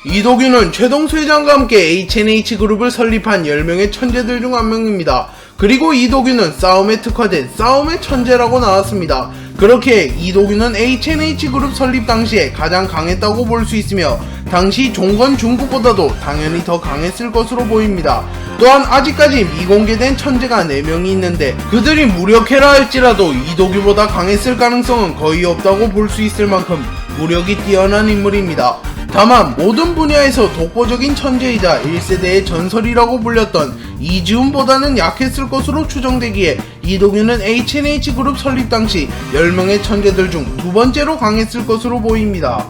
이도규는 최동수 회장과 함께 H&H그룹을 설립한 10명의 천재들 중 한 명입니다. 그리고 이도규는 싸움에 특화된 싸움의 천재라고 나왔습니다. 그렇게 이도규는 H&H그룹 설립 당시에 가장 강했다고 볼 수 있으며 당시 종건 중국보다도 당연히 더 강했을 것으로 보입니다. 또한 아직까지 미공개된 천재가 4명이 있는데 그들이 무력해라 할지라도 이도규보다 강했을 가능성은 거의 없다고 볼 수 있을 만큼 무력이 뛰어난 인물입니다. 다만 모든 분야에서 독보적인 천재이자 1세대의 전설이라고 불렸던 이지훈보다는 약했을 것으로 추정되기에 이도규는 H&H그룹 설립 당시 10명의 천재들 중 두 번째로 강했을 것으로 보입니다.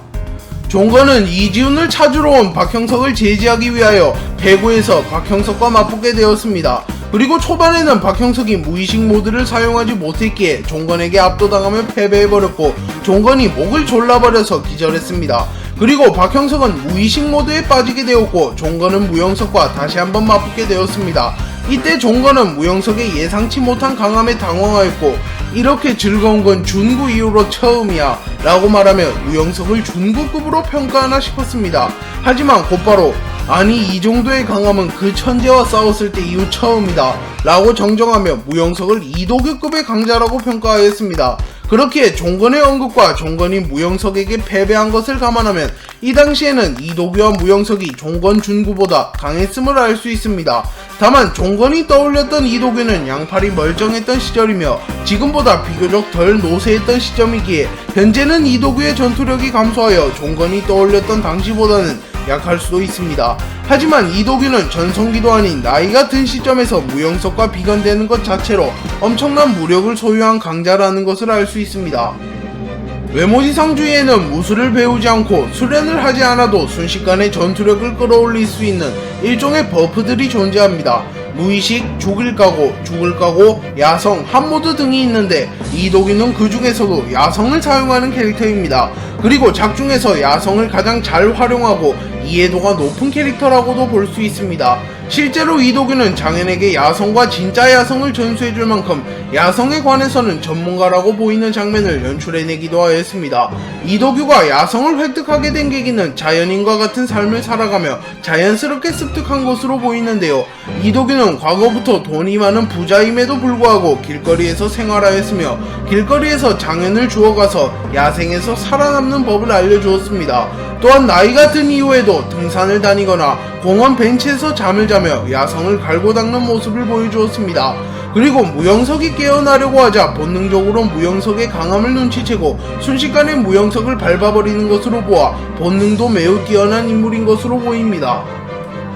종건은 이지훈을 찾으러 온 박형석을 제지하기 위하여 배구에서 박형석과 맞붙게 되었습니다. 그리고 초반에는 박형석이 무의식 모드를 사용하지 못했기에 종건에게 압도당하며 패배해버렸고 종건이 목을 졸라버려서 기절했습니다. 그리고 박형석은 무의식 모드에 빠지게 되었고 종건은 무영석과 다시 한번 맞붙게 되었습니다. 이때 종건은 무영석의 예상치 못한 강함에 당황하였고 이렇게 즐거운 건 준구 이후로 처음이야 라고 말하며 무영석을 준구급으로 평가하나 싶었습니다. 하지만 곧바로 아니 이 정도의 강함은 그 천재와 싸웠을 때 이후 처음이다 라고 정정하며 무영석을 이도규급의 강자라고 평가하였습니다. 그렇기에 종건의 언급과 종건이 무영석에게 패배한 것을 감안하면 이 당시에는 이도규와 무영석이 종건 준구보다 강했음을 알 수 있습니다. 다만 종건이 떠올렸던 이도규는 양팔이 멀쩡했던 시절이며 지금보다 비교적 덜 노쇠했던 시점이기에 현재는 이도규의 전투력이 감소하여 종건이 떠올렸던 당시보다는 약할 수도 있습니다. 하지만 이도규는 전성기도 아닌 나이가 든 시점에서 무영석과 비견되는 것 자체로 엄청난 무력을 소유한 강자라는 것을 알 수 있습니다. 외모지상주의에는 무술을 배우지 않고 수련을 하지 않아도 순식간에 전투력을 끌어올릴 수 있는 일종의 버프들이 존재합니다. 무의식, 죽을 까고, 야성, 한모드 등이 있는데 이도규는 그 중에서도 야성을 사용하는 캐릭터입니다. 그리고 작중에서 야성을 가장 잘 활용하고 이해도가 높은 캐릭터라고도 볼 수 있습니다. 실제로 이도규는 장현에게 야성과 진짜 야성을 전수해줄 만큼 야성에 관해서는 전문가라고 보이는 장면을 연출해내기도 하였습니다. 이도규가 야성을 획득하게 된 계기는 자연인과 같은 삶을 살아가며 자연스럽게 습득한 것으로 보이는데요. 이도규는 과거부터 돈이 많은 부자임에도 불구하고 길거리에서 생활하였으며 길거리에서 장현을 주워가서 야생에서 살아남는 법을 알려주었습니다. 또한 나이가 든 이후에도 등산을 다니거나 공원 벤치에서 잠을 자며 야성을 갈고 닦는 모습을 보여주었습니다. 그리고 무영석이 깨어나려고 하자 본능적으로 무영석의 강함을 눈치채고 순식간에 무영석을 밟아버리는 것으로 보아 본능도 매우 뛰어난 인물인 것으로 보입니다.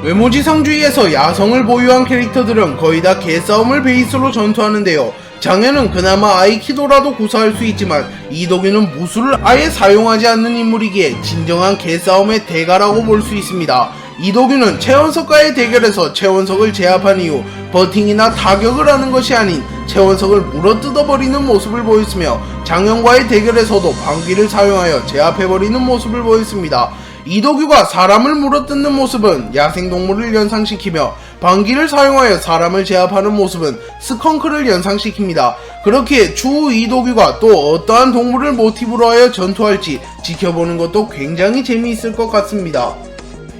외모지상주의에서 야성을 보유한 캐릭터들은 거의 다 개싸움을 베이스로 전투하는데요. 장현은 그나마 아이키도라도 구사할 수 있지만 이도규는 무술을 아예 사용하지 않는 인물이기에 진정한 개싸움의 대가라고 볼 수 있습니다. 이도규는 최원석과의 대결에서 최원석을 제압한 이후 버팅이나 타격을 하는 것이 아닌 최원석을 물어뜯어버리는 모습을 보였으며 장현과의 대결에서도 방귀를 사용하여 제압해버리는 모습을 보였습니다. 이도규가 사람을 물어뜯는 모습은 야생동물을 연상시키며 방귀를 사용하여 사람을 제압하는 모습은 스컹크를 연상시킵니다. 그렇기에 추후 이도규가 또 어떠한 동물을 모티브로 하여 전투할지 지켜보는 것도 굉장히 재미있을 것 같습니다.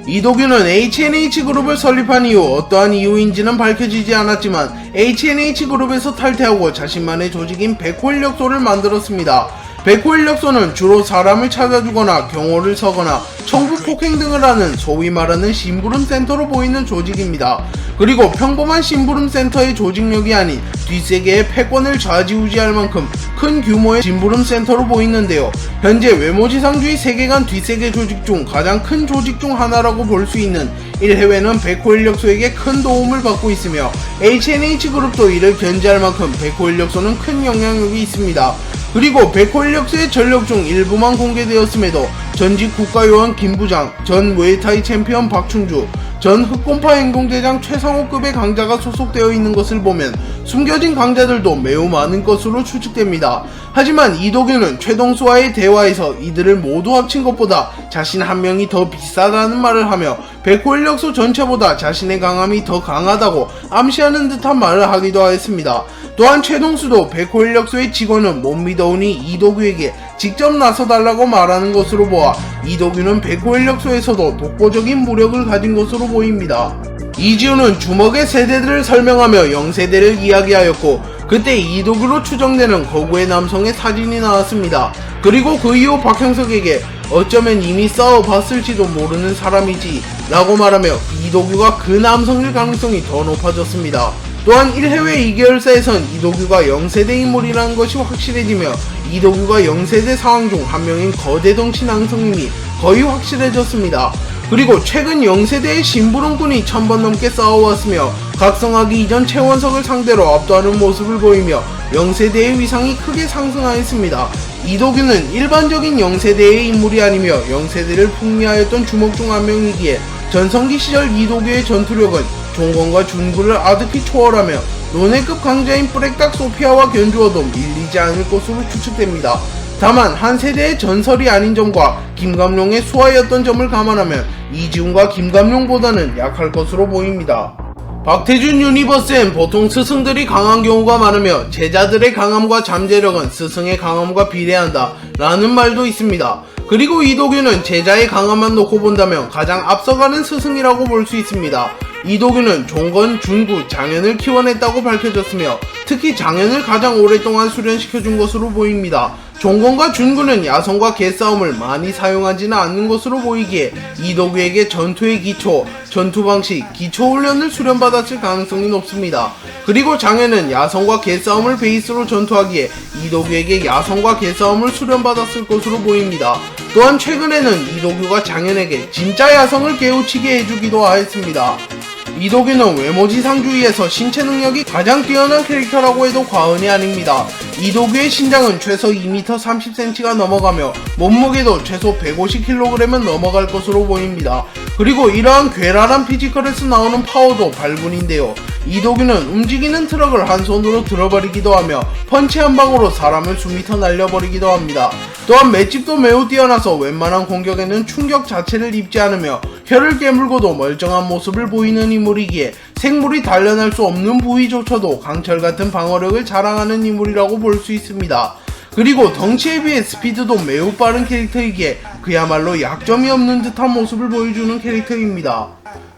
이도규는 H&H그룹을 설립한 이후 어떠한 이유인지는 밝혀지지 않았지만 H&H그룹에서 탈퇴하고 자신만의 조직인 백호인력소를 만들었습니다. 백호인력소는 주로 사람을 찾아주거나 경호를 서거나 청부 폭행 등을 하는 소위 말하는 심부름센터로 보이는 조직입니다. 그리고 평범한 심부름센터의 조직력이 아닌 뒷세계의 패권을 좌지우지할 만큼 큰 규모의 심부름센터로 보이는데요. 현재 외모지상주의 세계관 뒷세계 조직 중 가장 큰 조직 중 하나라고 볼 수 있는 1해외는 백호인력소에게 큰 도움을 받고 있으며 H&H그룹도 이를 견제할 만큼 백호인력소는 큰 영향력이 있습니다. 그리고 백호인력소의 전력 중 일부만 공개되었음에도 전직 국가요원 김부장, 전 무에타이 챔피언 박충주, 전 흑곰파 행동대장 최상호급의 강자가 소속되어 있는 것을 보면 숨겨진 강자들도 매우 많은 것으로 추측됩니다. 하지만 이도규는 최동수와의 대화에서 이들을 모두 합친 것보다 자신 한 명이 더 비싸다는 말을 하며 백호인력소 전체보다 자신의 강함이 더 강하다고 암시하는 듯한 말을 하기도 하였습니다. 또한 최동수도 백호인력소의 직원은 못 믿어오니 이도규에게 직접 나서달라고 말하는 것으로 보아 이도규는 백호인력소에서도 독보적인 무력을 가진 것으로 보입니다. 이지우는 주먹의 세대들을 설명하며 영세대를 이야기하였고 그때 이도규로 추정되는 거구의 남성의 사진이 나왔습니다. 그리고 그 이후 박형석에게 어쩌면 이미 싸워봤을지도 모르는 사람이지 라고 말하며 이도규가 그 남성일 가능성이 더 높아졌습니다. 또한 1회회 2계열사에선 이도규가 영세대 인물이라는 것이 확실해지며 이도규가 영세대 상황 중 한 명인 거대 덩치 남성임이 거의 확실해졌습니다. 그리고 최근 영세대의 심부름꾼이 1000번 넘게 싸워왔으며 각성하기 이전 최원석을 상대로 압도하는 모습을 보이며 영세대의 위상이 크게 상승하였습니다. 이도규는 일반적인 영세대의 인물이 아니며 영세대를 풍미하였던 주먹 중 한 명이기에 전성기 시절 이도규의 전투력은 종건과 준구를 아득히 초월하며 논외급 강자인 브렉닥 소피아와 견주어도 밀리지 않을 것으로 추측됩니다. 다만 한 세대의 전설이 아닌 점과 김감룡의 수하였던 점을 감안하면 이지훈과 김감룡보다는 약할 것으로 보입니다. 박태준 유니버스엔 보통 스승들이 강한 경우가 많으며 제자들의 강함과 잠재력은 스승의 강함과 비례한다 라는 말도 있습니다. 그리고 이도규는 제자의 강함만 놓고 본다면 가장 앞서가는 스승이라고 볼 수 있습니다. 이도규는 종건, 준구, 장현을 키워냈다고 밝혀졌으며 특히 장현을 가장 오랫동안 수련시켜준 것으로 보입니다. 종건과 준구는 야성과 개싸움을 많이 사용하지는 않는 것으로 보이기에 이도규에게 전투의 기초, 전투 방식, 기초 훈련을 수련받았을 가능성이 높습니다. 그리고 장현은 야성과 개싸움을 베이스로 전투하기에 이도규에게 야성과 개싸움을 수련받았을 것으로 보입니다. 또한 최근에는 이도규가 장현에게 진짜 야성을 깨우치게 해주기도 하였습니다. 이도규는 외모지상주의에서 신체 능력이 가장 뛰어난 캐릭터라고 해도 과언이 아닙니다. 이도규의 신장은 최소 2m 30cm가 넘어가며 몸무게도 최소 150kg은 넘어갈 것으로 보입니다. 그리고 이러한 괴랄한 피지컬에서 나오는 파워도 발군인데요. 이도규는 움직이는 트럭을 한 손으로 들어버리기도 하며 펀치 한 방으로 사람을 수미터 날려버리기도 합니다. 또한 맷집도 매우 뛰어나서 웬만한 공격에는 충격 자체를 입지 않으며 혀를 깨물고도 멀쩡한 모습을 보이는 인물이기에 생물이 단련할 수 없는 부위조차도 강철같은 방어력을 자랑하는 인물이라고 볼 수 있습니다. 그리고 덩치에 비해 스피드도 매우 빠른 캐릭터이기에 그야말로 약점이 없는 듯한 모습을 보여주는 캐릭터입니다.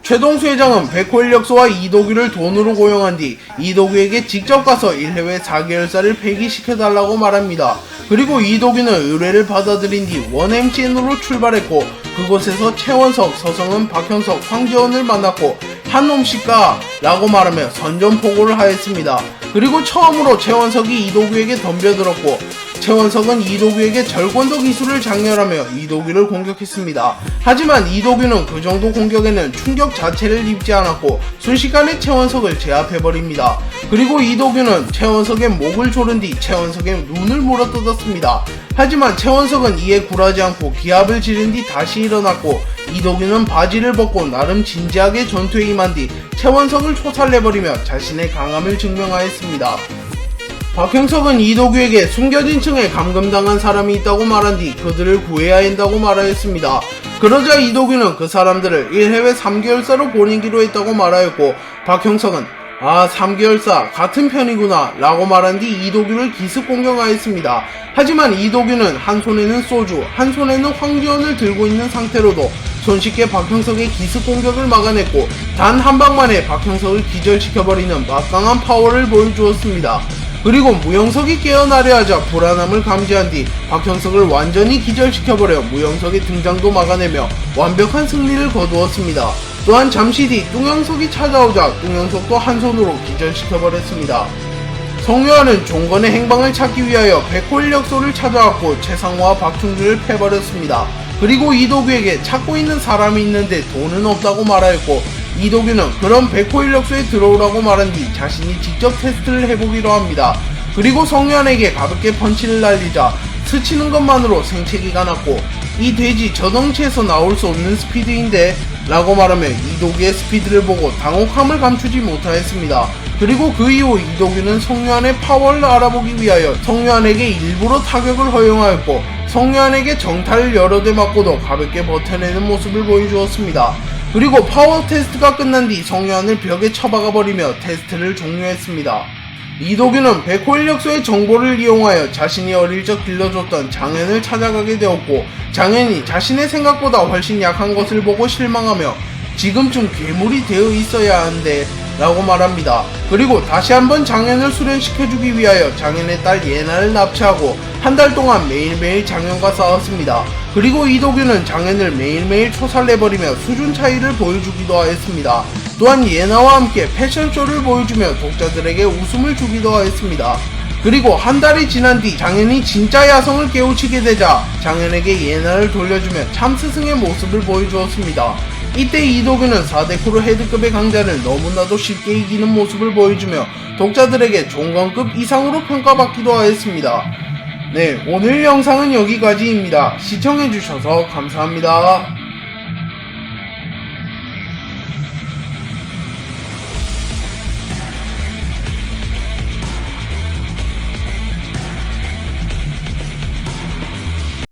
최동수 회장은 백호인력소와 이도규를 돈으로 고용한 뒤 이도규에게 직접 가서 1회회 4계열사를 폐기시켜달라고 말합니다. 그리고 이도규는 의뢰를 받아들인 뒤 원MCN으로 출발했고 그곳에서 최원석, 서성은, 박형석, 황재원을 만났고 한 놈씩까 라고 말하며 선전포고를 하였습니다. 그리고 처음으로 최원석이 이도규에게 덤벼들었고 최원석은 이도규에게 절권도 기술을 장렬하며 이도규를 공격했습니다. 하지만 이도규는 그 정도 공격에는 충격 자체를 입지 않았고 순식간에 최원석을 제압해버립니다. 그리고 이도규는 최원석의 목을 조른 뒤 최원석의 눈을 물어뜯었습니다. 하지만 최원석은 이에 굴하지 않고 기합을 지른 뒤 다시 일어났고 이도규는 바지를 벗고 나름 진지하게 전투에 임한 뒤 최원석을 초살내버리며 자신의 강함을 증명하였습니다. 박형석은 이도규에게 숨겨진 층에 감금당한 사람이 있다고 말한 뒤 그들을 구해야 한다고 말하였습니다. 그러자 이도규는 그 사람들을 1회회 3계열사로 보내기로 했다고 말하였고 박형석은 3계열사 같은 편이구나 라고 말한 뒤 이도규를 기습 공격하였습니다. 하지만 이도규는 한 손에는 소주, 한 손에는 황지원을 들고 있는 상태로도 손쉽게 박형석의 기습 공격을 막아냈고 단 한 방만에 박형석을 기절시켜버리는 막강한 파워를 보여주었습니다. 그리고 무영석이 깨어나려 하자 불안함을 감지한 뒤 박형석을 완전히 기절시켜버려 무영석의 등장도 막아내며 완벽한 승리를 거두었습니다. 또한 잠시 뒤 뚱영석이 찾아오자 뚱영석도 한 손으로 기절시켜버렸습니다. 성유아는 종건의 행방을 찾기 위하여 백호인력소를 찾아왔고 최상호와 박충준을 패버렸습니다. 그리고 이도규에게 찾고 있는 사람이 있는데 돈은 없다고 말하였고 이도규는 그럼 백호인력소에 들어오라고 말한 뒤 자신이 직접 테스트를 해보기로 합니다. 그리고 성유한에게 가볍게 펀치를 날리자 스치는 것만으로 생채기가 났고 이 돼지 저 덩치에서 나올 수 없는 스피드인데 라고 말하며 이도규의 스피드를 보고 당혹함을 감추지 못하였습니다. 그리고 그 이후 이도규는 성유한의 파워를 알아보기 위하여 성유한에게 일부러 타격을 허용하였고 성유한에게 정타를 여러 대 맞고도 가볍게 버텨내는 모습을 보여주었습니다. 그리고 파워 테스트가 끝난 뒤 성유한을 벽에 처박아버리며 테스트를 종료했습니다. 이도규는 백호 인력소의 정보를 이용하여 자신이 어릴 적 길러줬던 장현을 찾아가게 되었고, 장현이 자신의 생각보다 훨씬 약한 것을 보고 실망하며 지금쯤 괴물이 되어 있어야 하는데 라고 말합니다. 그리고 다시 한번 장현을 수련시켜주기 위하여 장현의 딸 예나를 납치하고 한 달 동안 매일매일 장현과 싸웠습니다. 그리고 이도규는 장현을 매일매일 초살내버리며 수준 차이를 보여주기도 하였습니다. 또한 예나와 함께 패션쇼를 보여주며 독자들에게 웃음을 주기도 하였습니다. 그리고 한 달이 지난 뒤 장현이 진짜 야성을 깨우치게 되자 장현에게 예나를 돌려주며 참스승의 모습을 보여주었습니다. 이때 이도규는 4대크루 헤드급의 강자를 너무나도 쉽게 이기는 모습을 보여주며 독자들에게 종관급 이상으로 평가받기도 하였습니다. 네, 오늘 영상은 여기까지입니다. 시청해주셔서 감사합니다.